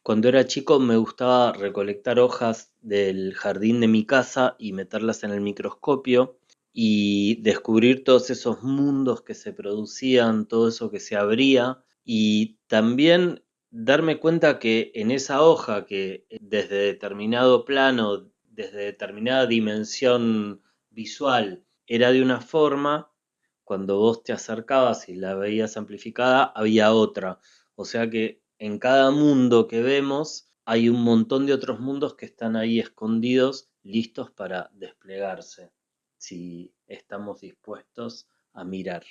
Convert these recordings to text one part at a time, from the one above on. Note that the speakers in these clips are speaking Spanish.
Cuando era chico me gustaba recolectar hojas del jardín de mi casa y meterlas en el microscopio y descubrir todos esos mundos que se producían, todo eso que se abría y también darme cuenta que en esa hoja que desde determinado plano, desde determinada dimensión visual era de una forma, cuando vos te acercabas y la veías amplificada había otra. O sea que en cada mundo que vemos hay un montón de otros mundos que están ahí escondidos, listos para desplegarse, si estamos dispuestos a mirar.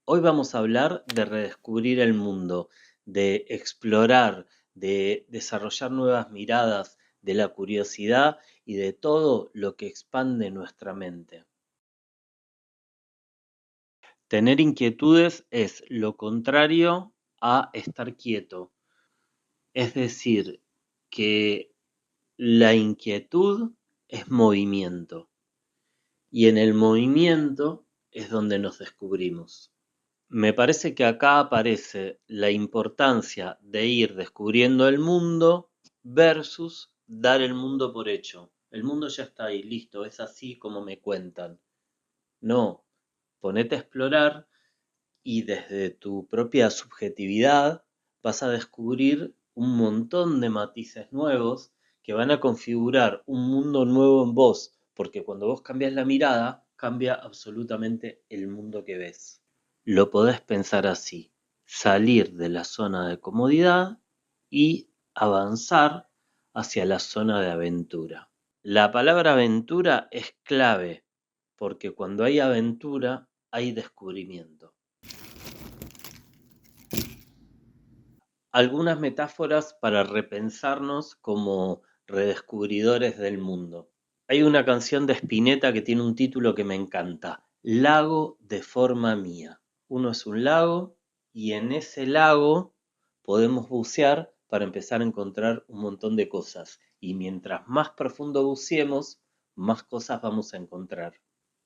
Hoy vamos a hablar de redescubrir el mundo, de explorar, de desarrollar nuevas miradas, de la curiosidad y de todo lo que expande nuestra mente. Tener inquietudes es lo contrario a estar quieto. Es decir, que la inquietud es movimiento y en el movimiento es donde nos descubrimos. Me parece que acá aparece la importancia de ir descubriendo el mundo versus dar el mundo por hecho. El mundo ya está ahí, listo, es así como me cuentan. No, ponete a explorar y desde tu propia subjetividad vas a descubrir un montón de matices nuevos que van a configurar un mundo nuevo en vos, porque cuando vos cambias la mirada, cambia absolutamente el mundo que ves. Lo podés pensar así, salir de la zona de comodidad y avanzar hacia la zona de aventura. La palabra aventura es clave, porque cuando hay aventura hay descubrimiento. Algunas metáforas para repensarnos como redescubridores del mundo. Hay una canción de Spinetta que tiene un título que me encanta, Lago de forma mía. Uno es un lago y en ese lago podemos bucear para empezar a encontrar un montón de cosas. Y mientras más profundo buceemos, más cosas vamos a encontrar.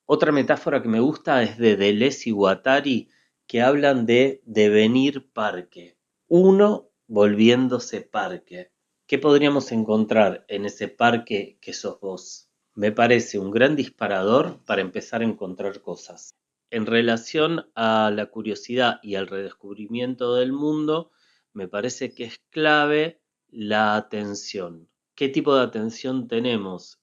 Otra metáfora que me gusta es de Deleuze y Guattari, que hablan de devenir parque. Uno volviéndose parque. ¿Qué podríamos encontrar en ese parque que sos vos? Me parece un gran disparador para empezar a encontrar cosas. En relación a la curiosidad y al redescubrimiento del mundo, me parece que es clave la atención. ¿Qué tipo de atención tenemos?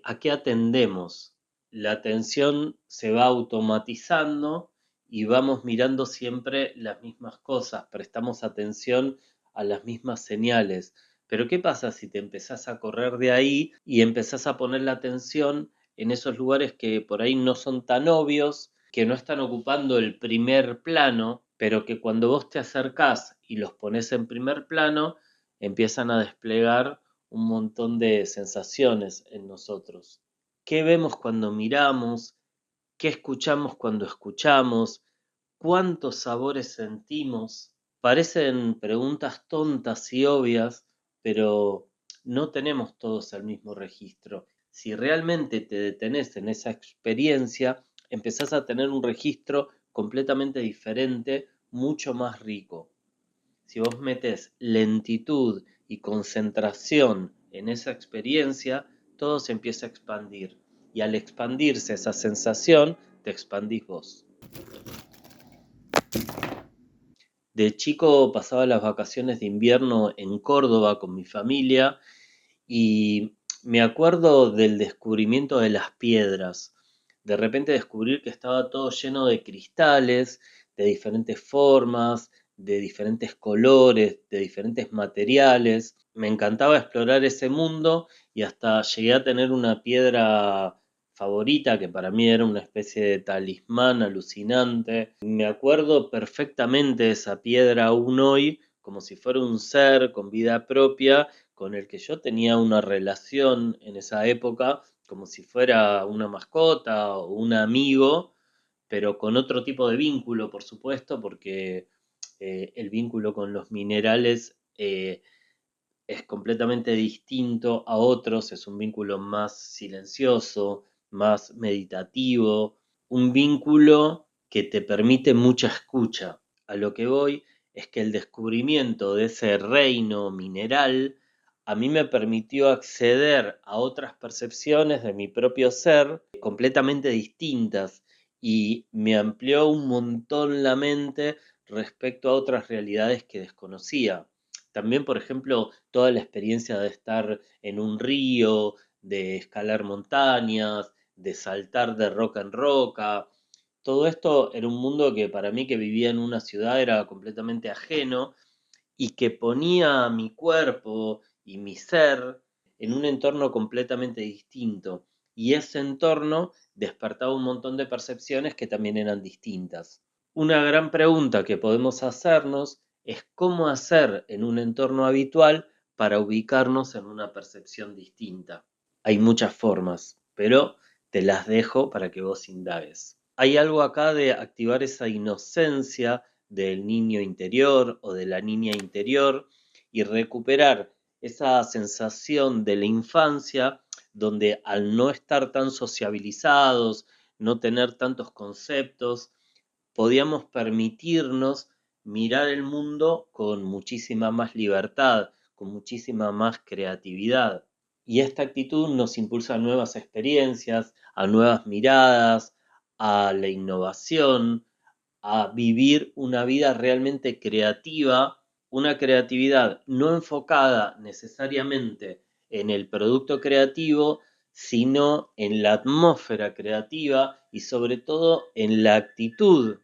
¿A qué atendemos? La atención se va automatizando y vamos mirando siempre las mismas cosas, prestamos atención a las mismas señales. Pero ¿qué pasa si te empezás a correr de ahí y empezás a poner la atención en esos lugares que por ahí no son tan obvios, que no están ocupando el primer plano, pero que cuando vos te acercás y los pones en primer plano, empiezan a desplegar un montón de sensaciones en nosotros? ¿Qué vemos cuando miramos? ¿Qué escuchamos cuando escuchamos? ¿Cuántos sabores sentimos? Parecen preguntas tontas y obvias, pero no tenemos todos el mismo registro. Si realmente te detenés en esa experiencia, empezás a tener un registro completamente diferente, mucho más rico. Si vos metés lentitud y concentración en esa experiencia, todo se empieza a expandir. Y al expandirse esa sensación, te expandís vos. De chico pasaba las vacaciones de invierno en Córdoba con mi familia y me acuerdo del descubrimiento de las piedras. De repente descubrir que estaba todo lleno de cristales, de diferentes formas, de diferentes colores, de diferentes materiales. Me encantaba explorar ese mundo y hasta llegué a tener una piedra favorita que para mí era una especie de talismán alucinante. Me acuerdo perfectamente de esa piedra aún hoy, como si fuera un ser con vida propia con el que yo tenía una relación en esa época, como si fuera una mascota o un amigo, pero con otro tipo de vínculo, por supuesto, porque el vínculo con los minerales es completamente distinto a otros, es un vínculo más silencioso, más meditativo, un vínculo que te permite mucha escucha. A lo que voy es que el descubrimiento de ese reino mineral a mí me permitió acceder a otras percepciones de mi propio ser completamente distintas y me amplió un montón la mente respecto a otras realidades que desconocía. También, por ejemplo, toda la experiencia de estar en un río, de escalar montañas, de saltar de roca en roca. Todo esto era un mundo que para mí, que vivía en una ciudad, era completamente ajeno y que ponía mi cuerpo y mi ser en un entorno completamente distinto. Y ese entorno despertaba un montón de percepciones que también eran distintas. Una gran pregunta que podemos hacernos es cómo hacer en un entorno habitual para ubicarnos en una percepción distinta. Hay muchas formas, pero te las dejo para que vos indagues. Hay algo acá de activar esa inocencia del niño interior o de la niña interior y recuperar esa sensación de la infancia donde, al no estar tan sociabilizados, no tener tantos conceptos, podíamos permitirnos mirar el mundo con muchísima más libertad, con muchísima más creatividad. Y esta actitud nos impulsa a nuevas experiencias, a nuevas miradas, a la innovación, a vivir una vida realmente creativa, una creatividad no enfocada necesariamente en el producto creativo, sino en la atmósfera creativa y sobre todo en la actitud.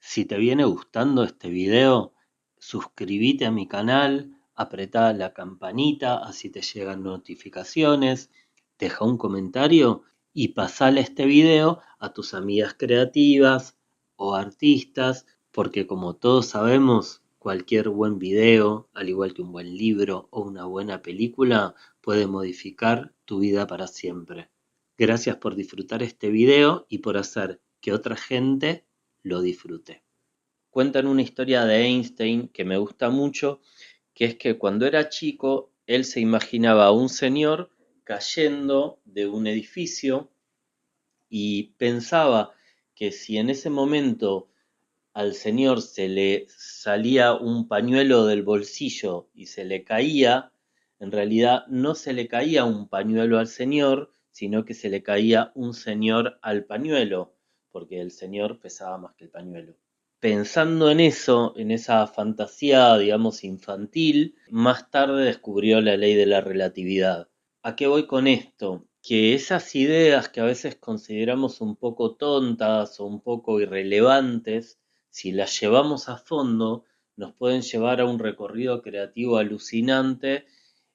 Si te viene gustando este video, suscríbete a mi canal, apretá la campanita así te llegan notificaciones, deja un comentario y pasale este video a tus amigas creativas o artistas, porque como todos sabemos, cualquier buen video, al igual que un buen libro o una buena película, puede modificar tu vida para siempre. Gracias por disfrutar este video y por hacer que otra gente lo disfrute. Cuentan una historia de Einstein que me gusta mucho, que es que cuando era chico, él se imaginaba a un señor cayendo de un edificio y pensaba que si en ese momento al señor se le salía un pañuelo del bolsillo y se le caía, en realidad no se le caía un pañuelo al señor, sino que se le caía un señor al pañuelo, porque el señor pesaba más que el pañuelo. Pensando en eso, en esa fantasía, digamos, infantil, más tarde descubrió la ley de la relatividad. ¿A qué voy con esto? Que esas ideas que a veces consideramos un poco tontas o un poco irrelevantes, si las llevamos a fondo, nos pueden llevar a un recorrido creativo alucinante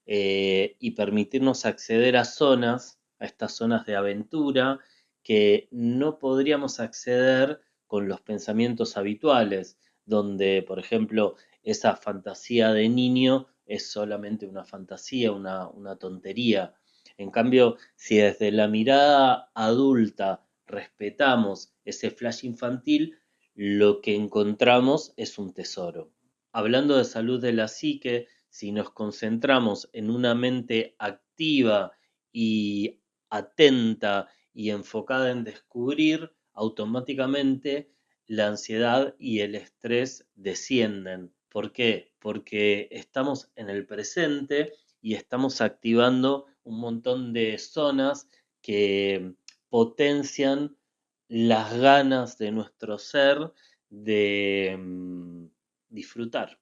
y permitirnos acceder a estas zonas de aventura que no podríamos acceder con los pensamientos habituales, donde, por ejemplo, esa fantasía de niño es solamente una fantasía, una tontería. En cambio, si desde la mirada adulta respetamos ese flash infantil, lo que encontramos es un tesoro. Hablando de salud de la psique, si nos concentramos en una mente activa y atenta y enfocada en descubrir, automáticamente la ansiedad y el estrés descienden. ¿Por qué? Porque estamos en el presente y estamos activando un montón de zonas que potencian las ganas de nuestro ser de disfrutar.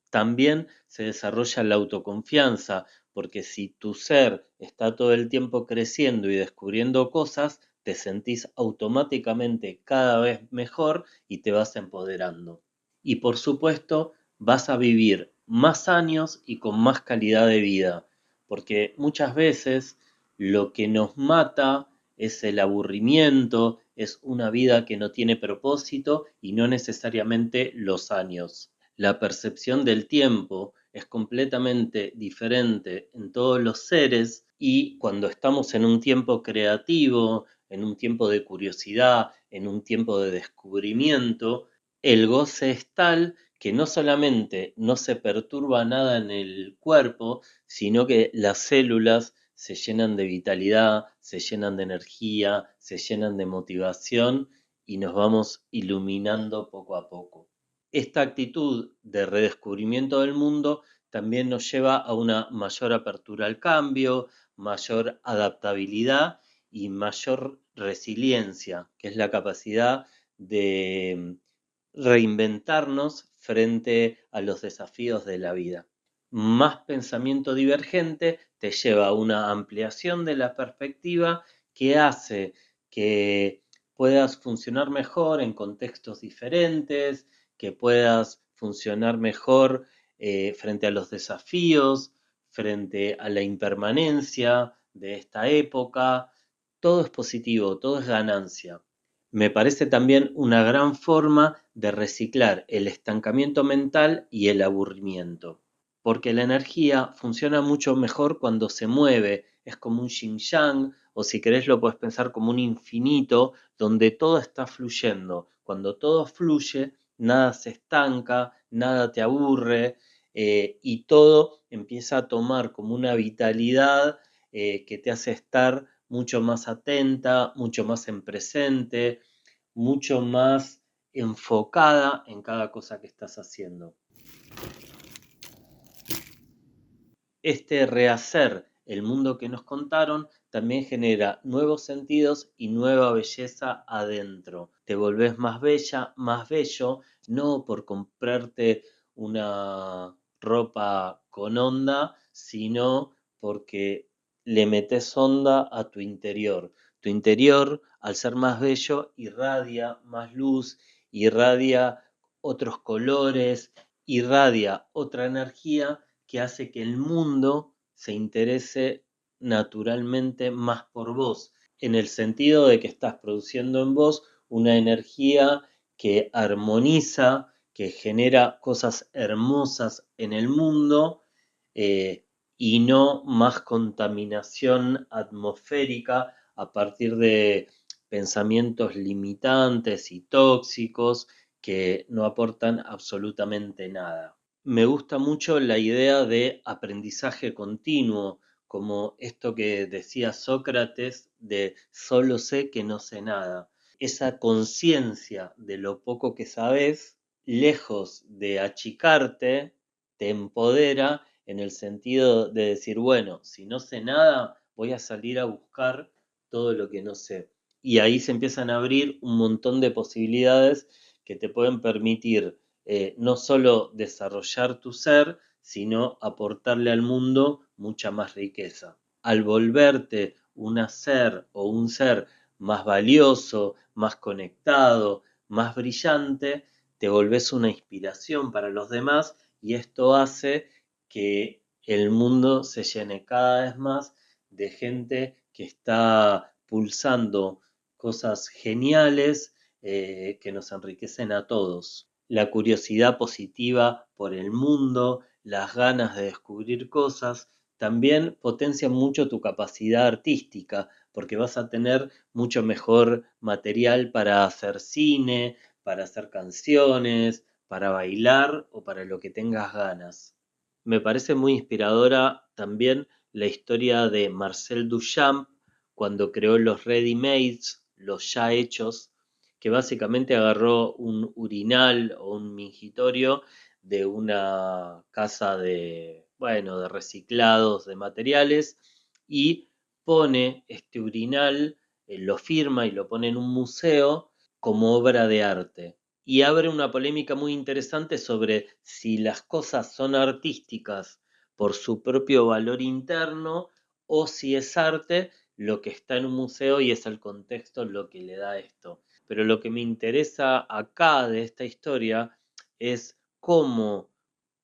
También se desarrolla la autoconfianza, porque si tu ser está todo el tiempo creciendo y descubriendo cosas, te sentís automáticamente cada vez mejor y te vas empoderando. Y por supuesto, vas a vivir más años y con más calidad de vida, porque muchas veces lo que nos mata es el aburrimiento, es una vida que no tiene propósito y no necesariamente los años. La percepción del tiempo es completamente diferente en todos los seres y cuando estamos en un tiempo creativo, en un tiempo de curiosidad, en un tiempo de descubrimiento, el goce es tal que no solamente no se perturba nada en el cuerpo, sino que las células se llenan de vitalidad, se llenan de energía, se llenan de motivación y nos vamos iluminando poco a poco. Esta actitud de redescubrimiento del mundo también nos lleva a una mayor apertura al cambio, mayor adaptabilidad y mayor resiliencia, que es la capacidad de reinventarnos frente a los desafíos de la vida. Más pensamiento divergente te lleva a una ampliación de la perspectiva que hace que puedas funcionar mejor en contextos diferentes, que puedas funcionar mejor frente a los desafíos, frente a la impermanencia de esta época. Todo es positivo, todo es ganancia. Me parece también una gran forma de reciclar el estancamiento mental y el aburrimiento, porque la energía funciona mucho mejor cuando se mueve, es como un yin yang, o si querés lo puedes pensar como un infinito donde todo está fluyendo. Cuando todo fluye, nada se estanca, nada te aburre, y todo empieza a tomar como una vitalidad que te hace estar mucho más atenta, mucho más en presente, mucho más enfocada en cada cosa que estás haciendo. Este rehacer el mundo que nos contaron también genera nuevos sentidos y nueva belleza adentro. Te volvés más bella, más bello, no por comprarte una ropa con onda, sino porque le metes onda a tu interior. Tu interior, al ser más bello, irradia más luz, irradia otros colores, irradia otra energía que hace que el mundo se interese naturalmente más por vos, en el sentido de que estás produciendo en vos una energía que armoniza, que genera cosas hermosas en el mundo, y no más contaminación atmosférica a partir de pensamientos limitantes y tóxicos que no aportan absolutamente nada. Me gusta mucho la idea de aprendizaje continuo, como esto que decía Sócrates de solo sé que no sé nada. Esa conciencia de lo poco que sabes, lejos de achicarte, te empodera en el sentido de decir, bueno, si no sé nada, voy a salir a buscar todo lo que no sé. Y ahí se empiezan a abrir un montón de posibilidades que te pueden permitir no solo desarrollar tu ser, sino aportarle al mundo mucha más riqueza. Al volverte un ser o un ser más valioso, más conectado, más brillante, te volvés una inspiración para los demás y esto hace que el mundo se llene cada vez más de gente que está pulsando cosas geniales que nos enriquecen a todos. La curiosidad positiva por el mundo, las ganas de descubrir cosas, también potencian mucho tu capacidad artística, porque vas a tener mucho mejor material para hacer cine, para hacer canciones, para bailar o para lo que tengas ganas. Me parece muy inspiradora también la historia de Marcel Duchamp cuando creó los ready-mades, los ya hechos, que básicamente agarró un urinal o un mingitorio de una casa de, bueno, de reciclados de materiales y pone este urinal, lo firma y lo pone en un museo como obra de arte. Y abre una polémica muy interesante sobre si las cosas son artísticas por su propio valor interno o si es arte lo que está en un museo y es el contexto lo que le da esto. Pero lo que me interesa acá de esta historia es cómo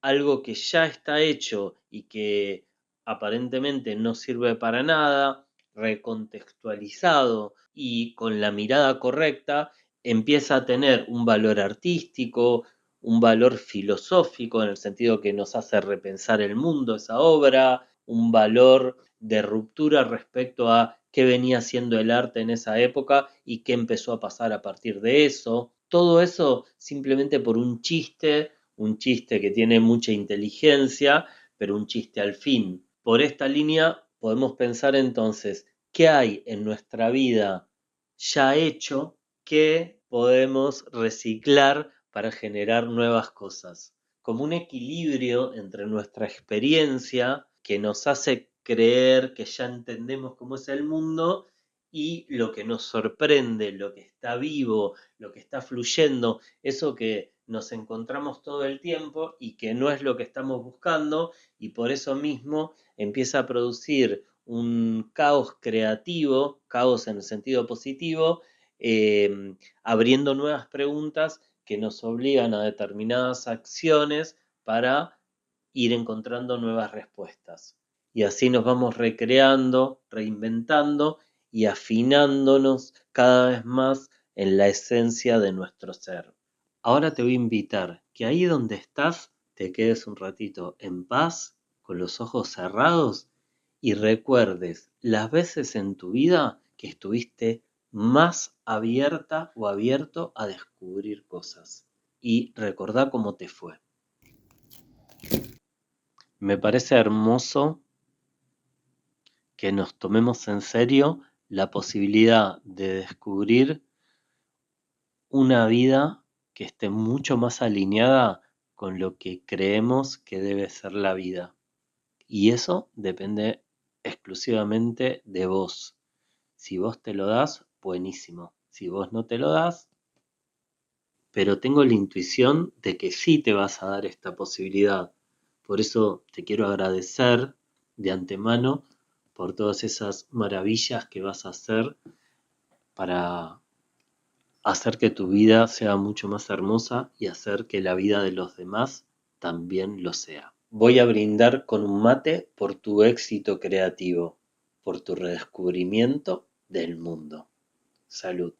algo que ya está hecho y que aparentemente no sirve para nada, recontextualizado y con la mirada correcta, empieza a tener un valor artístico, un valor filosófico en el sentido que nos hace repensar el mundo, esa obra, un valor de ruptura respecto a qué venía siendo el arte en esa época y qué empezó a pasar a partir de eso. Todo eso simplemente por un chiste que tiene mucha inteligencia, pero un chiste al fin. Por esta línea podemos pensar entonces, ¿qué hay en nuestra vida ya hecho que podemos reciclar para generar nuevas cosas, como un equilibrio entre nuestra experiencia que nos hace creer que ya entendemos cómo es el mundo y lo que nos sorprende, lo que está vivo, lo que está fluyendo, eso que nos encontramos todo el tiempo y que no es lo que estamos buscando y por eso mismo empieza a producir un caos creativo, caos en el sentido positivo, abriendo nuevas preguntas que nos obligan a determinadas acciones para ir encontrando nuevas respuestas. Y así nos vamos recreando, reinventando y afinándonos cada vez más en la esencia de nuestro ser. Ahora te voy a invitar que ahí donde estás te quedes un ratito en paz, con los ojos cerrados y recuerdes las veces en tu vida que estuviste más abierta o abierto a descubrir cosas. Y recordá cómo te fue. Me parece hermoso que nos tomemos en serio la posibilidad de descubrir una vida que esté mucho más alineada con lo que creemos que debe ser la vida. Y eso depende exclusivamente de vos. Si vos te lo das, buenísimo. Si vos no te lo das, pero tengo la intuición de que sí te vas a dar esta posibilidad. Por eso te quiero agradecer de antemano por todas esas maravillas que vas a hacer para hacer que tu vida sea mucho más hermosa y hacer que la vida de los demás también lo sea. Voy a brindar con un mate por tu éxito creativo, por tu redescubrimiento del mundo. Salud.